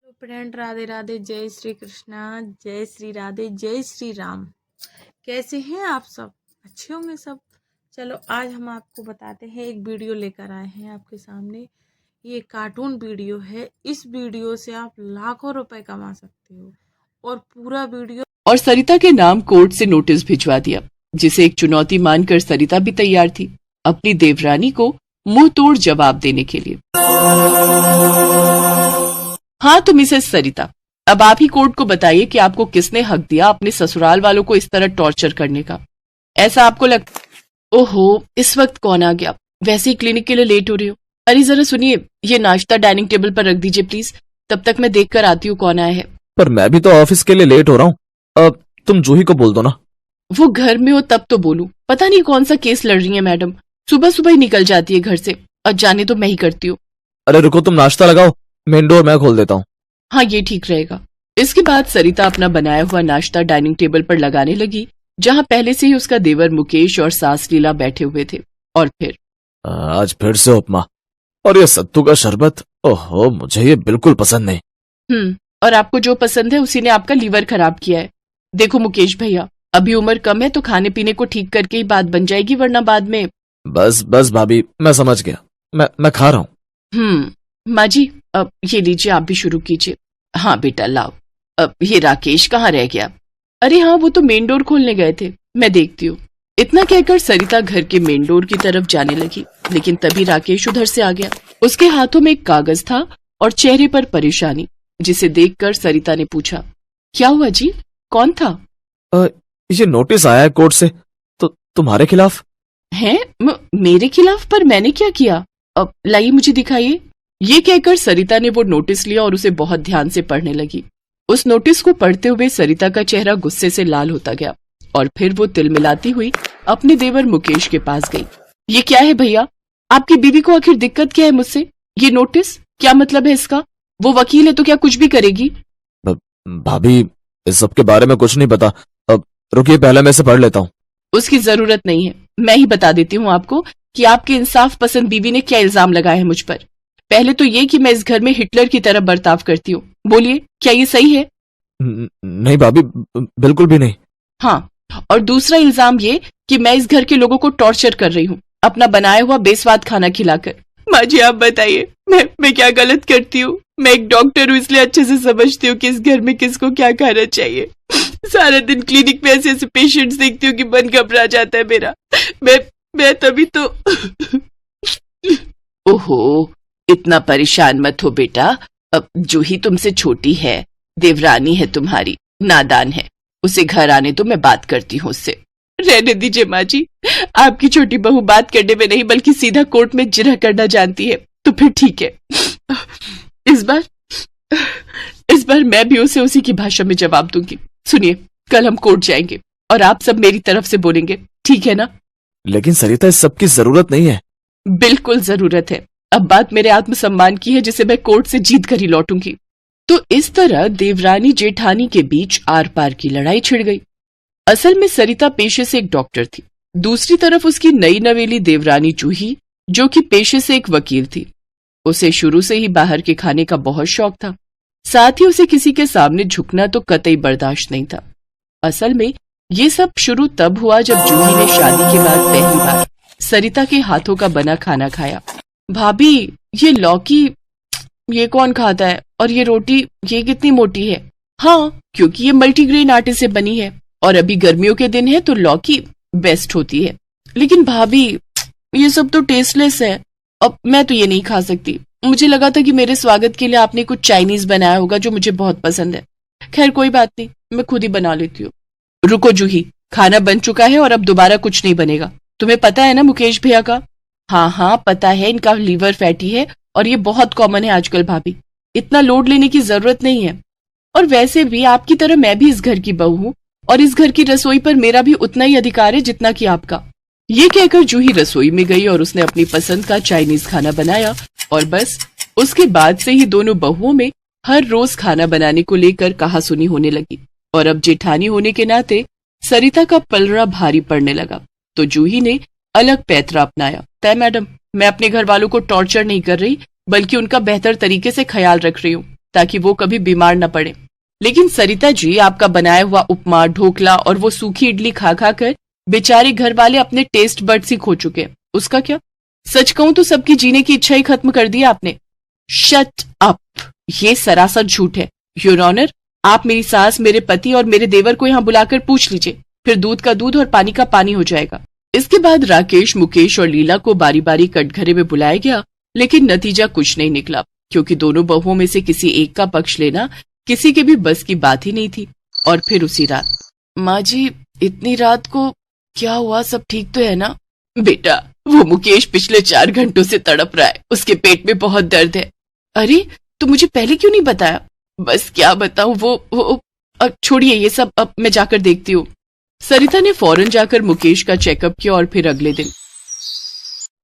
तो फ्रेंड, राधे राधे, जय श्री कृष्णा, जय श्री राधे, जय श्री राम। कैसे हैं आप सब? अच्छे होंगे सब। चलो आज हम आपको बताते हैं, एक वीडियो लेकर आए हैं आपके सामने। ये कार्टून वीडियो है। इस वीडियो से आप लाखों रुपए कमा सकते हो। और पूरा वीडियो और सरिता के नाम कोर्ट से नोटिस भिजवा दिया, जिसे एक चुनौती मानकर सरिता भी तैयार थी अपनी देवरानी को मुंह तोड़ जवाब देने के लिए। हाँ तो मिसेस सरिता, अब आप ही कोर्ट को बताइए कि आपको किसने हक दिया अपने ससुराल वालों को इस तरह टॉर्चर करने का। ऐसा आपको लगता? ओहो, इस वक्त कौन आ गया? वैसे ही क्लिनिक के लिए लेट हो रही हो। अरे जरा सुनिए, ये नाश्ता डाइनिंग टेबल पर रख दीजिए प्लीज, तब तक मैं देख कर आती हूँ कौन आया है। पर मैं भी तो ऑफिस के लिए लेट हो रहा हूँ। अब तुम जूही को बोल दो ना। वो घर में हो तब तो बोलूं। पता नहीं कौन सा केस लड़ रही है मैडम, सुबह सुबह ही निकल जाती है घर से, और जाने तो मैं ही करती हूँ। अरे रुको, तुम नाश्ता लगाओ, मेन डोर मैं खोल देता हूँ। हाँ ये ठीक रहेगा। इसके बाद सरिता अपना बनाया हुआ नाश्ता डाइनिंग टेबल पर लगाने लगी, जहाँ पहले से ही उसका देवर मुकेश और सास लीला बैठे हुए थे। और फिर आज फिर से उपमा और ये सत्तू का शरबत। ओहो, मुझे ये बिल्कुल पसंद नहीं। और आपको जो पसंद है उसी ने आपका लीवर खराब किया है। देखो मुकेश भैया, अभी उम्र कम है तो खाने पीने को ठीक करके ही बात बन जाएगी, वरना बाद में। बस बस भाभी, मैं समझ गया, मैं खा रहा हूँ। माँ जी, अब ये लीजिए, आप भी शुरू कीजिए। हाँ बेटा लाओ। अब ये राकेश कहाँ रह गया? अरे हाँ, वो तो मेन डोर खोलने गए थे, मैं देखती हूँ। इतना कहकर सरिता घर के मेन डोर की तरफ जाने लगी, लेकिन तभी राकेश उधर से आ गया। उसके हाथों में एक कागज था और चेहरे पर परेशानी, जिसे देखकर सरिता ने पूछा, क्या हुआ जी, कौन था? ये नोटिस आया है कोर्ट से, तो तुम्हारे खिलाफ है। मेरे खिलाफ? पर मैंने क्या किया? अब लाइए मुझे दिखाइए। ये कहकर सरिता ने वो नोटिस लिया और उसे बहुत ध्यान से पढ़ने लगी। उस नोटिस को पढ़ते हुए सरिता का चेहरा गुस्से से लाल होता गया, और फिर वो तिलमिलाती हुई अपने देवर मुकेश के पास गई। ये क्या है भैया? आपकी बीवी को आखिर दिक्कत क्या है मुझसे? ये नोटिस क्या मतलब है इसका? वो वकील है तो क्या कुछ भी करेगी? भाभी, इस सब के बारे में कुछ नहीं पता। अब रुकिए, पहले मैं इसे पढ़ लेता हूँ। उसकी जरूरत नहीं है, मैं ही बता देती हूँ आपको कि आपके इंसाफ पसंद बीवी ने क्या इल्जाम लगाया है मुझ पर। पहले तो ये कि मैं इस घर में हिटलर की तरह बर्ताव करती हूँ। बोलिए, क्या ये सही है? नहीं भाभी, बिल्कुल भी नहीं। हाँ, और दूसरा इल्जाम ये कि मैं इस घर के लोगों को टॉर्चर कर रही हूँ, अपना बनाया हुआ बेस्वाद खाना खिलाकर। माँ जी आप बताइए, मैं क्या गलत करती हूँ? मैं एक डॉक्टर हूँ, इसलिए अच्छे से समझती हूँ कि इस घर में किसको क्या खाना चाहिए। सारा दिन क्लिनिक में ऐसे ऐसे पेशेंट्स देखती हूँ कि मन घबरा जाता है मेरा। मैं तभी तो ओहो, इतना परेशान मत हो बेटा। अब जूही तुमसे छोटी है, देवरानी है तुम्हारी, नादान है, उसे घर आने तो मैं बात करती हूँ उससे। रहने दीजिए माँ जी, आपकी छोटी बहू बात करने में नहीं बल्कि सीधा कोर्ट में जिरह करना जानती है, तो फिर ठीक है। इस बार मैं भी उसे उसी की भाषा में जवाब दूंगी। सुनिए, कल हम कोर्ट जाएंगे और आप सब मेरी तरफ से बोलेंगे, ठीक है ना? लेकिन सरिता, इस सब की जरूरत नहीं है। बिल्कुल जरूरत है। अब बात मेरे आत्मसम्मान की है, जिसे मैं कोर्ट से जीत कर ही लौटूंगी। तो इस तरह देवरानी जेठानी के बीच आर पार की लड़ाई छिड़ गई। असल में सरिता पेशे से एक डॉक्टर थी, दूसरी तरफ उसकी नई नवेली देवरानी जूही, जो कि पेशे से एक वकील थी। उसे शुरू से ही बाहर के खाने का बहुत शौक था, साथ ही उसे किसी के सामने झुकना तो कतई बर्दाश्त नहीं था। असल में ये सब शुरू तब हुआ जब जूही ने शादी के बाद पहली बार सरिता के हाथों का बना खाना खाया। भाभी, ये लौकी ये कौन खाता है? और ये रोटी ये कितनी मोटी है? हाँ, क्योंकि ये मल्टीग्रेन आटे से बनी है, और अभी गर्मियों के दिन है तो लौकी बेस्ट होती है। लेकिन भाभी, ये सब तो टेस्टलेस है, अब मैं तो ये नहीं खा सकती। मुझे लगा था कि मेरे स्वागत के लिए आपने कुछ चाइनीज बनाया होगा जो मुझे बहुत पसंद है। खैर कोई बात नहीं, मैं खुद ही बना लेती हूँ। रुको जूही, खाना बन चुका है और अब दोबारा कुछ नहीं बनेगा। तुम्हें पता है ना मुकेश भैया का? हाँ पता है, इनका लीवर फैटी है और ये बहुत कॉमन है आजकल भाभी, इतना लोड लेने की जरूरत नहीं है। और वैसे भी आपकी तरह मैं भी इस घर की बहू हूँ, और इस घर की रसोई पर मेरा भी उतना ही अधिकार है जितना कि आपका। ये कहकर जूही रसोई में गई और उसने अपनी पसंद का चाइनीज खाना बनाया, और बस उसके बाद से ही दोनों बहुओं में हर रोज खाना बनाने को लेकर कहासुनी होने लगी। और अब जेठानी होने के नाते सरिता का पलड़ा भारी पड़ने लगा, तो जूही ने अलग पैतरा अपनाया। तय मैडम, मैं अपने घर वालों को टॉर्चर नहीं कर रही, बल्कि उनका बेहतर तरीके से ख्याल रख रही हूँ, ताकि वो कभी बीमार न पड़े। लेकिन सरिता जी, आपका बनाया हुआ उपमा, ढोकला और वो सूखी इडली खा खा कर बेचारे घर वाले अपने टेस्ट बड्स ही खो चुके। उसका क्या? सच कहूं तो सबकी जीने की इच्छा ही खत्म कर दी आपने। शट अप, ये सरासर झूठ है। योर ऑनर, आप मेरी सास, मेरे पति और मेरे देवर को यहाँ बुलाकर पूछ लीजिए, फिर दूध का दूध और पानी का पानी हो जाएगा। इसके बाद राकेश, मुकेश और लीला को बारी बारी कटघरे में बुलाया गया, लेकिन नतीजा कुछ नहीं निकला, क्योंकि दोनों बहुओं में से किसी एक का पक्ष लेना किसी के भी बस की बात ही नहीं थी। और फिर उसी रात, माँ जी, इतनी रात को क्या हुआ? सब ठीक तो है ना? बेटा, वो मुकेश पिछले 4 घंटों से तड़प रहा है, उसके पेट में बहुत दर्द है। अरे, तो मुझे पहले क्यों नहीं बताया? बस क्या बताऊं, वो छोड़िए ये सब, अब मैं जाकर देखती हूँ। सरिता ने फौरन जाकर मुकेश का चेकअप किया और फिर अगले दिन,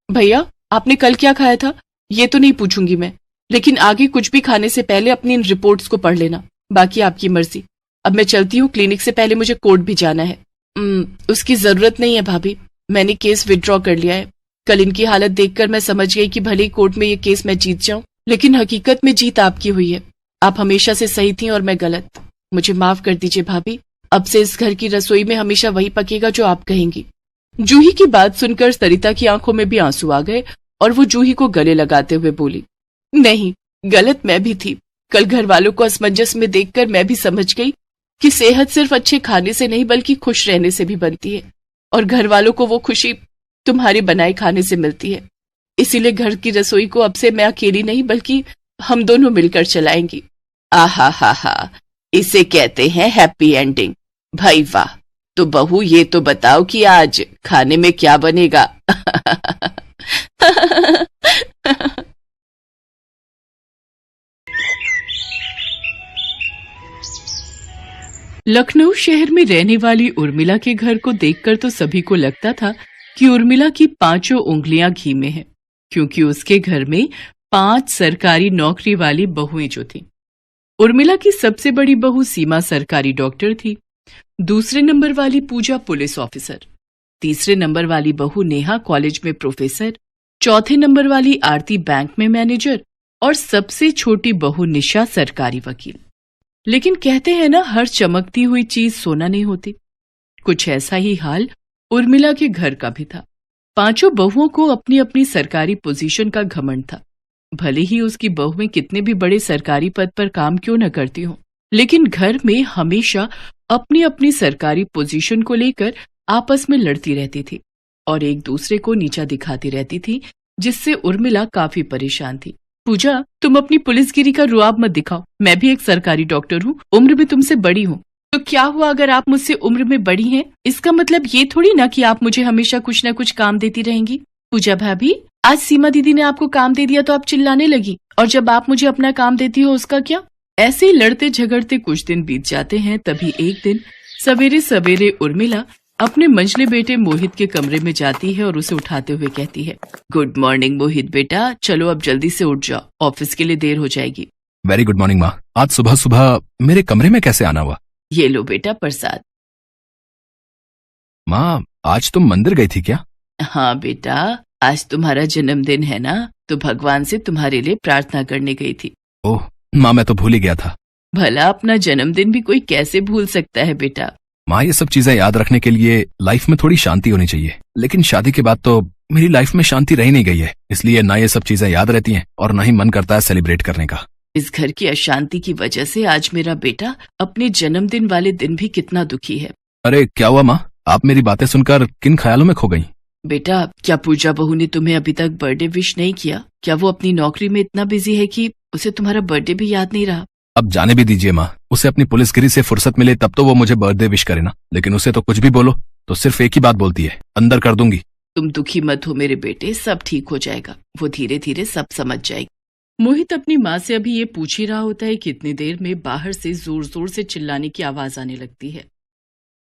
भैया आपने कल क्या खाया था? ये तो नहीं पूछूंगी मैं, लेकिन आगे कुछ भी खाने से पहले अपनी इन रिपोर्ट्स को पढ़ लेना, बाकी आपकी मर्जी। अब मैं चलती हूँ, क्लिनिक से पहले मुझे कोर्ट भी जाना है। उसकी जरूरत नहीं है भाभी, मैंने केस विड्रॉ कर लिया है। कल इनकी हालत देखकर मैं समझ गई कि भले ही कोर्ट में ये केस मैं जीत जाऊं, लेकिन हकीकत में जीत आपकी हुई है। आप हमेशा से सही थी और मैं गलत। मुझे माफ कर दीजिए भाभी, अब से इस घर की रसोई में हमेशा वही पकेगा जो आप कहेंगी। जूही की बात सुनकर सरिता की आंखों में भी आंसू आ गए और वो जूही को गले लगाते हुए बोली, नहीं, गलत मैं भी थी। कल घर वालों को असमंजस में देखकर मैं भी समझ गई कि सेहत सिर्फ अच्छे खाने से नहीं बल्कि खुश रहने से भी बनती है, और घर वालों को वो खुशी तुम्हारे बनाए खाने से मिलती है। इसीलिए घर की रसोई को अब से मैं अकेली नहीं बल्कि हम दोनों मिलकर चलाएंगी। आहा हा हा, इसे कहते हैं हैप्पी एंडिंग। भाई वाह, तो बहू ये तो बताओ कि आज खाने में क्या बनेगा? लखनऊ शहर में रहने वाली उर्मिला के घर को देखकर तो सभी को लगता था कि उर्मिला की 5 उंगलियां घी में हैं, क्योंकि उसके घर में 5 सरकारी नौकरी वाली बहुएं जो थीं। उर्मिला की सबसे बड़ी बहू सीमा सरकारी डॉक्टर थी, दूसरे नंबर वाली पूजा पुलिस ऑफिसर, तीसरे नंबर वाली बहू नेहा कॉलेज में प्रोफेसर, चौथे नंबर वाली आरती बैंक में मैनेजर और सबसे छोटी बहू निशा सरकारी वकील। लेकिन कहते हैं ना, हर चमकती हुई चीज सोना नहीं होती। कुछ ऐसा ही हाल उर्मिला के घर का भी था। 5 बहुओं को अपनी अपनी सरकारी पोजीशन का घमंड था। भले ही उसकी बहुएं कितने भी बड़े सरकारी पद पर काम क्यों न करती हों, लेकिन घर में हमेशा अपनी अपनी सरकारी पोजीशन को लेकर आपस में लड़ती रहती थी और एक दूसरे को नीचा दिखाती रहती थी, जिससे उर्मिला काफी परेशान थी। पूजा, तुम अपनी पुलिसगिरी का रुआब मत दिखाओ। मैं भी एक सरकारी डॉक्टर हूँ, उम्र में तुमसे बड़ी हूँ। तो क्या हुआ अगर आप मुझसे उम्र में बड़ी हैं? इसका मतलब ये थोड़ी ना कि आप मुझे हमेशा कुछ न कुछ काम देती रहेंगी। पूजा भाभी, आज सीमा दीदी ने आपको काम दे दिया तो आप चिल्लाने लगी, और जब आप मुझे अपना काम देती हो उसका क्या? ऐसे ही लड़ते झगड़ते कुछ दिन बीत जाते हैं। तभी एक दिन सवेरे सवेरे उर्मिला अपने मंझले बेटे मोहित के कमरे में जाती है और उसे उठाते हुए कहती है, गुड मॉर्निंग मोहित बेटा, चलो अब जल्दी से उठ जाओ, ऑफिस के लिए देर हो जाएगी। वेरी गुड मॉर्निंग माँ। आज सुबह सुबह मेरे कमरे में कैसे आना हुआ? ये लो बेटा प्रसाद। माँ, आज तुम मंदिर गई थी क्या? हाँ बेटा, आज तुम्हारा जन्मदिन है ना, तो भगवान से तुम्हारे लिए प्रार्थना करने गई थी। ओह माँ, मैं तो भूल ही गया था। भला अपना जन्मदिन भी कोई कैसे भूल सकता है बेटा? माँ, ये सब चीजें याद रखने के लिए लाइफ में थोड़ी शांति होनी चाहिए, लेकिन शादी के बाद तो मेरी लाइफ में शांति रही नहीं गई है, इसलिए ना ये सब चीजें याद रहती हैं और ना ही मन करता है सेलिब्रेट करने का। इस घर की अशांति की वजह से आज मेरा बेटा अपने जन्मदिन वाले दिन भी कितना दुखी है। अरे क्या हुआ माँ, आप मेरी बातें सुनकर किन ख्यालों में खो गई? बेटा, क्या पूजा बहू ने तुम्हें अभी तक बर्थडे विश नहीं किया? क्या वो अपनी नौकरी में इतना बिजी है कि उसे तुम्हारा बर्थडे भी याद नहीं रहा? अब जाने भी दीजिए माँ, उसे अपनी पुलिसगिरी से फुर्सत मिले तब तो वो मुझे बर्थडे विश करे ना, लेकिन उसे तो कुछ भी बोलो तो सिर्फ एक ही बात बोलती है, अंदर कर दूंगी। तुम दुखी मत हो मेरे बेटे, सब ठीक हो जाएगा, वो धीरे धीरे सब समझ जाएगी। मोहित अपनी माँ से अभी ये पूछ ही रहा होता है कि इतनी देर में बाहर से जोर जोर से चिल्लाने की आवाज आने लगती है।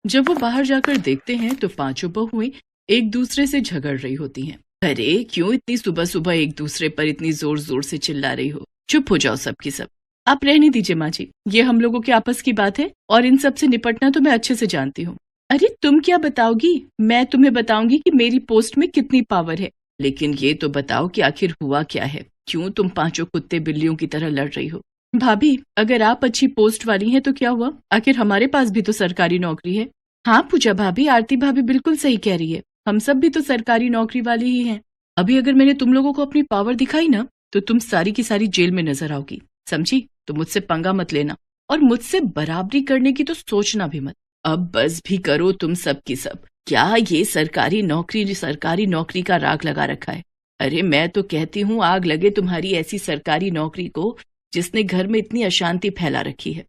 जब वो बाहर जाकर देखते हैं तो 5 बहुएं एक दूसरे से झगड़ रही होती हैं। अरे क्यों इतनी सुबह सुबह एक दूसरे पर इतनी जोर जोर से चिल्ला रही हो? चुप हो जाओ सबकी सब। आप रहने दीजिए माँ जी, ये हम लोगों के आपस की बात है और इन सब से निपटना तो मैं अच्छे से जानती हूँ। अरे तुम क्या बताओगी? मैं तुम्हें बताऊंगी कि मेरी पोस्ट में कितनी पावर है, लेकिन ये तो बताओ कि आखिर हुआ क्या है? क्यों तुम 5 कुत्ते बिल्लियों की तरह लड़ रही हो? भाभी, अगर आप अच्छी पोस्ट वाली हैं तो क्या हुआ, आखिर हमारे पास भी तो सरकारी नौकरी है। हाँ पूजा भाभी, आरती भाभी बिल्कुल सही कह रही है, हम सब भी तो सरकारी नौकरी वाले ही हैं। अभी अगर मैंने तुम लोगों को अपनी पावर दिखाई ना, तो तुम सारी की सारी जेल में नजर आओगी, समझी? तो मुझसे पंगा मत लेना, और मुझसे बराबरी करने की तो सोचना भी मत। अब बस भी करो तुम सब की सब। क्या ये सरकारी नौकरी का राग लगा रखा है? अरे मैं तो कहती हूँ आग लगे तुम्हारी ऐसी सरकारी नौकरी को जिसने घर में इतनी अशांति फैला रखी है।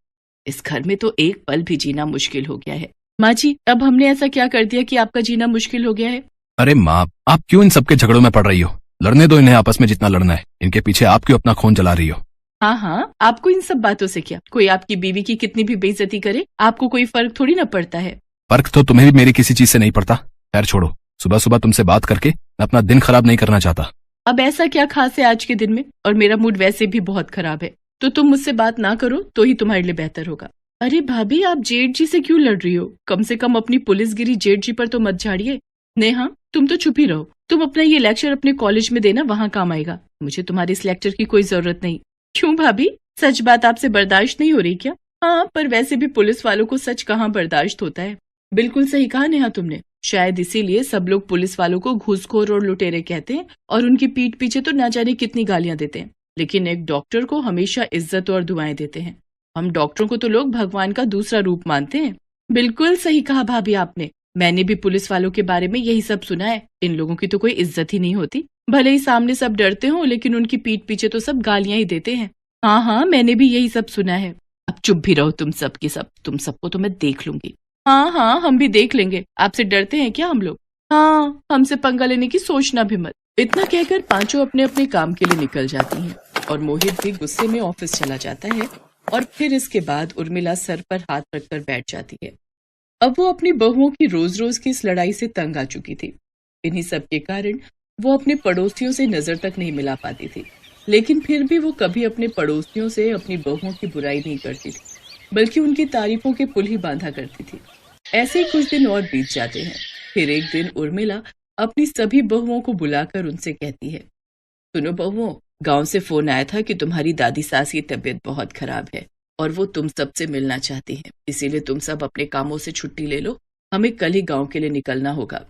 इस घर में तो एक पल भी जीना मुश्किल हो गया है। माँ जी, अब हमने ऐसा क्या कर दिया कि आपका जीना मुश्किल हो गया है? अरे माँ, आप क्यों इन सबके झगड़ों में पड़ रही हो? लड़ने दो इन्हें आपस में जितना लड़ना है। इनके पीछे आप क्यों अपना खून जला रही हो? हाँ हाँ, आपको इन सब बातों से क्या? कोई आपकी बीवी की कितनी भी बेइज्जती करे, आपको कोई फर्क थोड़ी ना पड़ता है। फर्क तो तुम्हें भी मेरी किसी चीज से नहीं पड़ता। खैर छोड़ो, सुबह सुबह तुमसे बात करके मैं अपना दिन खराब नहीं करना चाहता। अब ऐसा क्या खास है आज के दिन में? और मेरा मूड वैसे भी बहुत खराब है, तो तुम मुझसे बात ना करो तो ही तुम्हारे लिए बेहतर होगा। अरे भाभी, आप जेठ जी से क्यों लड़ रही हो? कम से कम अपनी पुलिसगिरी जेठ जी पर तो मत झाड़िए। नेहा, तुम तो चुप ही रहो। तुम अपना ये लेक्चर अपने कॉलेज में देना, वहाँ काम आएगा। मुझे तुम्हारे इस लेक्चर की कोई जरूरत नहीं। क्यों भाभी, सच बात आपसे बर्दाश्त नहीं हो रही क्या? हाँ, पर वैसे भी पुलिस वालों को सच कहाँ बर्दाश्त होता है। बिल्कुल सही कहा नेहा तुमने। शायद इसीलिए सब लोग पुलिस वालों को घूसखोर और लुटेरे कहते हैं, और उनकी पीठ पीछे तो ना जाने कितनी गालियां देते हैं, लेकिन एक डॉक्टर को हमेशा इज्जत और दुआएं देते हैं। हम डॉक्टरों को तो लोग भगवान का दूसरा रूप मानते हैं। बिल्कुल सही कहा भाभी आपने। मैंने भी पुलिस वालों के बारे में यही सब सुना है। इन लोगों की तो कोई इज्जत ही नहीं होती। भले ही सामने सब डरते हो, लेकिन उनकी पीठ पीछे तो सब गालियां ही देते हैं। हाँ हाँ, मैंने भी यही सब सुना है। अब चुप भी रहो तुम सब की सब। तुम सबको तो मैं देख लूंगी। हाँ हाँ, हम भी देख लेंगे। आपसे डरते हैं क्या हम लोग? हाँ, हमसे पंगा लेने की सोचना भी मत। इतना कहकर पांचों अपने अपने काम के लिए निकल जाती हैं, और मोहित भी गुस्से में ऑफिस चला जाता है। और फिर इसके बाद उर्मिला सर पर हाथ रखकर बैठ जाती है। अब वो अपनी बहुओं की रोज रोज की इस लड़ाई से तंग आ चुकी थी। इन्हीं सब के कारण वो अपने पड़ोसियों से नजर तक नहीं मिला पाती थी, लेकिन फिर भी वो कभी अपने पड़ोसियों से अपनी बहुओं की बुराई नहीं करती थी, बल्कि उनकी तारीफों के पुल ही बांधा करती थी। ऐसे ही कुछ दिन और बीत जाते हैं। फिर एक दिन उर्मिला अपनी सभी बहुओं को बुलाकर उनसे कहती है, सुनो बहुओं, गांव से फोन आया था कि तुम्हारी दादी सास की तबीयत बहुत खराब है और वो तुम सबसे मिलना चाहती हैं। इसीलिए तुम सब अपने कामों से छुट्टी ले लो, हमें कल ही गांव के लिए निकलना होगा।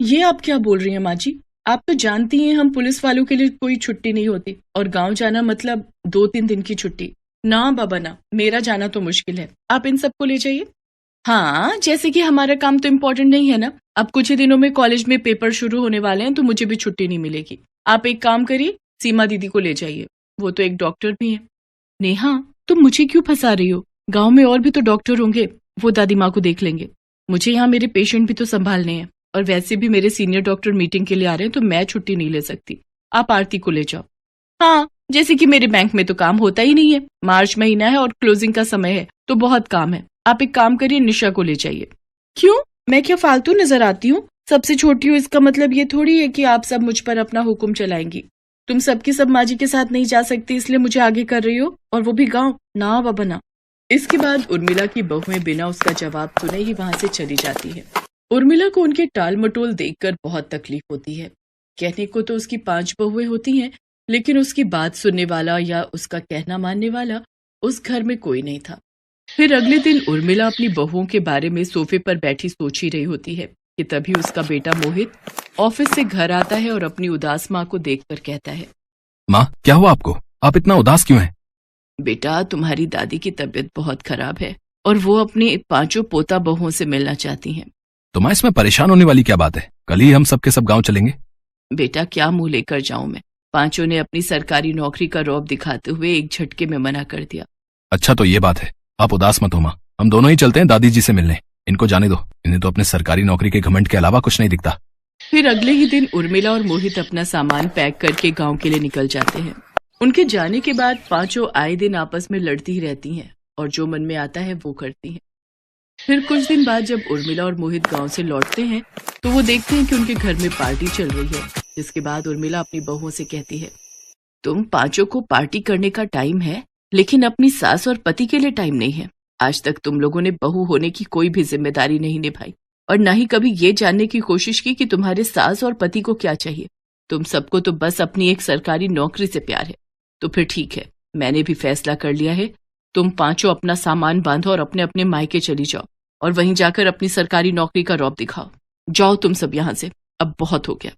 ये आप क्या बोल रही हैं माँ जी? आप तो जानती हैं हम पुलिस वालों के लिए कोई छुट्टी नहीं होती, और गांव जाना मतलब 2-3 दिन की छुट्टी। ना बाबा ना, मेरा जाना तो मुश्किल है। आप इन सबको ले जाइए। हाँ, जैसे कि हमारा काम तो इम्पोर्टेंट नहीं है ना। अब कुछ ही दिनों में कॉलेज में पेपर शुरू होने वाले हैं, तो मुझे भी छुट्टी नहीं मिलेगी। आप एक काम करिए, सीमा दीदी को ले जाइए, वो तो एक डॉक्टर भी है। नेहा, तुम मुझे क्यों फंसा रही हो? गांव में और भी तो डॉक्टर होंगे, वो दादी माँ को देख लेंगे। मुझे यहाँ मेरे पेशेंट भी तो संभालने हैं, और वैसे भी मेरे सीनियर डॉक्टर मीटिंग के लिए आ रहे हैं, तो मैं छुट्टी नहीं ले सकती। आप आरती को ले जाओ। हाँ, जैसे कि मेरे बैंक में तो काम होता ही नहीं है। मार्च महीना है और क्लोजिंग का समय है, तो बहुत काम है। आप एक काम करिए, निशा को ले जाइए। क्यों, मैं क्या फालतू नजर आती हूँ? सबसे छोटी हूँ, इसका मतलब ये थोड़ी है कि आप सब मुझ पर अपना हुक्म चलाएंगी। तुम सबकी सब माँ जी के साथ नहीं जा सकती, इसलिए मुझे आगे कर रही हो, और वो भी गाँव। ना बाबा ना। इसके बाद उर्मिला की बहुएं बिना उसका जवाब सुने ही वहां से चली जाती है। उर्मिला को उनके टाल मटोल देखकर बहुत तकलीफ होती है। कहने को तो उसकी 5 बहुएं होती हैं, लेकिन उसकी बात सुनने वाला या उसका कहना मानने वाला उस घर में कोई नहीं था। फिर अगले दिन उर्मिला अपनी बहुओं के बारे में सोफे पर बैठी सोच ही रही होती है कि तभी उसका बेटा मोहित ऑफिस से घर आता है और अपनी उदास माँ को देखकर कहता है, माँ, क्या हुआ आपको? आप इतना उदास क्यों हैं? बेटा, तुम्हारी दादी की तबीयत बहुत खराब है और वो अपनी 5 पोता बहुओं से मिलना चाहती हैं। तो माँ, इसमें परेशान होने वाली क्या बात है? कल ही हम सबके सब गाँव चलेंगे। बेटा, क्या मुंह लेकर जाऊं मैं? 5 ने अपनी सरकारी नौकरी का रौब दिखाते हुए एक झटके में मना कर दिया। अच्छा, तो ये बात है। आप उदास मत हो माँ, हम दोनों ही चलते हैं दादी जी से मिलने। इनको जाने दो, इन्हें तो अपने सरकारी नौकरी के घमंड के अलावा कुछ नहीं दिखता। फिर अगले ही दिन उर्मिला और मोहित अपना सामान पैक करके गांव के लिए निकल जाते हैं। उनके जाने के बाद 5 आए दिन आपस में लड़ती ही रहती हैं और जो मन में आता है वो करती हैं। फिर कुछ दिन बाद जब उर्मिला और मोहित गांव से लौटते हैं तो वो देखते हैं कि उनके घर में पार्टी चल रही है। जिसके बाद उर्मिला अपनी बहुओं से कहती है, तुम 5 को पार्टी करने का टाइम है, लेकिन अपनी सास और पति के लिए टाइम नहीं है। आज तक तुम लोगों ने बहू होने की कोई भी जिम्मेदारी नहीं निभाई और न ही कभी ये जानने की कोशिश की कि तुम्हारे सास और पति को क्या चाहिए। तुम सबको तो बस अपनी एक सरकारी नौकरी से प्यार है। तो फिर ठीक है, मैंने भी फैसला कर लिया है, तुम पांचों अपना सामान बांधो और अपने अपने मायके चली जाओ और वहीं जाकर अपनी सरकारी नौकरी का रौब दिखाओ। जाओ तुम सब यहाँ से, अब बहुत हो गया।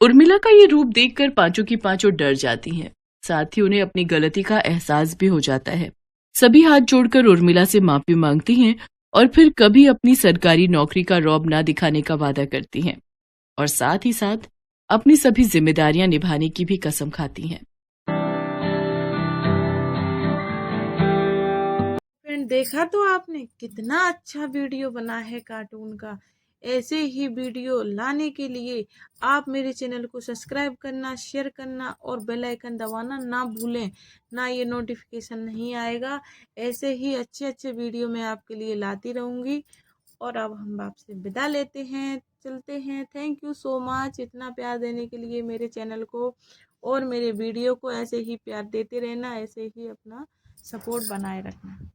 उर्मिला का ये रूप देखकर पांचों की पांचों डर जाती हैं। साथ ही उन्हें अपनी गलती का एहसास भी हो जाता है। सभी हाथ जोड़कर उर्मिला से माफी मांगती हैं और फिर कभी अपनी सरकारी नौकरी का रौब ना दिखाने का वादा करती हैं और साथ ही साथ अपनी सभी जिम्मेदारियां निभाने की भी कसम खाती हैं। फ्रेंड, देखा तो आपने कितना अच्छा वीडियो बना है कार्टून का। ऐसे ही वीडियो लाने के लिए आप मेरे चैनल को सब्सक्राइब करना, शेयर करना और बेल आइकन दबाना ना भूलें, ना ये नोटिफिकेशन नहीं आएगा। ऐसे ही अच्छे अच्छे वीडियो मैं आपके लिए लाती रहूँगी। और अब हम आपसे विदा लेते हैं, चलते हैं। थैंक यू सो मच इतना प्यार देने के लिए मेरे चैनल को, और मेरे वीडियो को ऐसे ही प्यार देते रहना, ऐसे ही अपना सपोर्ट बनाए रखना।